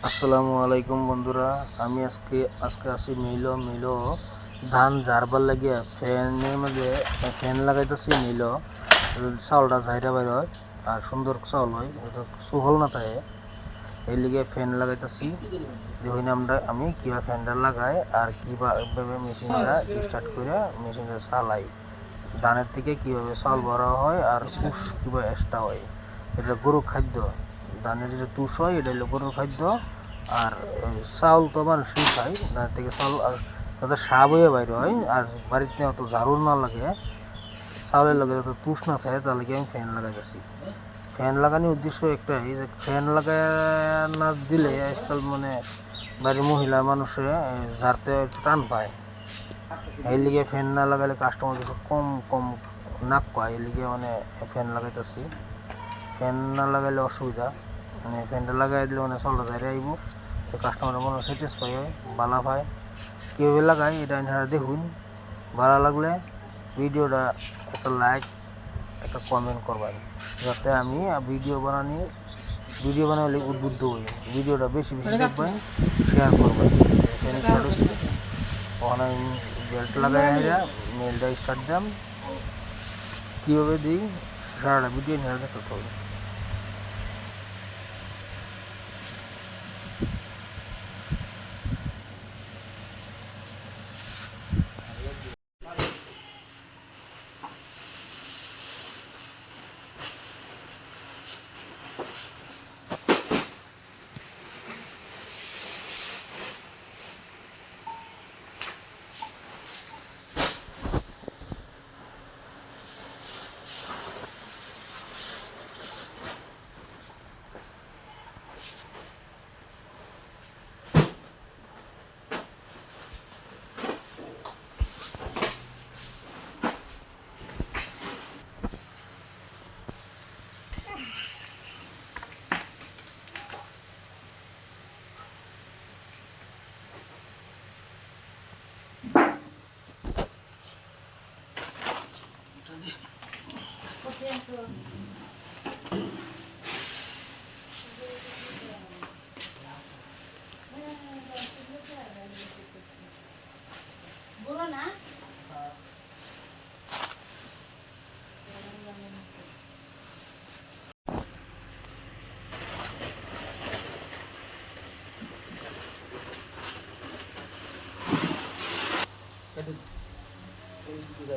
আসসালামু আলাইকুম বন্ধুরা, আমি আজকে আসি মিলো ধান ঝাড়বার লাগিয়া ফ্যানের মধ্যে ফ্যান লাগাইতেছি। চাউলটা ঝাইরা বাইর হয় আর সুন্দর চাউল হয়, সুহল না থাকে। এই লিগে ফ্যান লাগাইতেছি। দেখুন আমি কিভাবে ফ্যানটা লাগাই আর কিভাবে মেশিনটা স্টার্ট করে মেশিনটা চালাই, ধানের থেকে কিভাবে চাউল ভরা হয় আর তুষ কিভাবে এক্সট্রা হয়। এটা গরুর খাদ্য, ধানের যেটা তুষ হয় এটা হলো গরুর খাদ্য। আর চাউল তো মানুষই খায়, ধানের থেকে চাউল আর যাতে সাপ হয়ে বাইরে হয় আর বাড়িতে অত ঝাড়ুর না লাগে, চাউলের লগে যত তুষ না থাকে, তার লাগে আমি ফ্যান লাগাইতেছি। ফ্যান লাগানোর উদ্দেশ্য একটাই যে ফ্যান লাগাই না দিলে আজকাল বাড়ির মহিলা মানুষে ঝাড়তে একটু টান পায়। এই লিগে ফ্যান না লাগালে কাস্টমার কিছু কম কম নাক পায়, এই লিগে ফ্যান লাগাইতেছি। ফ্যান না লাগাইলে অসুবিধা, ফ্যানটা লাগাই দিলে চাউলটা ঝাড়ে আইব, তো কাস্টমারের মনে স্যাটিসফাই হয়, ভালো পায়। কীভাবে লাগাই এটা আপনারা দেখুন। ভালো লাগলে ভিডিওটা একটা লাইক একটা কমেন্ট করবেন, যাতে আমি ভিডিও বানালে উদ্বুদ্ধ হই। ভিডিওটা বেশি বেশি দেখবেন, শেয়ার করবেন। ফ্যান স্টার্ট হচ্ছে, ওখানে আমি বেল্ট লাগাই মেলটা স্টার্ট দিলাম। কীভাবে দিই সারাটা ভিডিও নিয়ে দেখতে হবে। Aduh, ini juga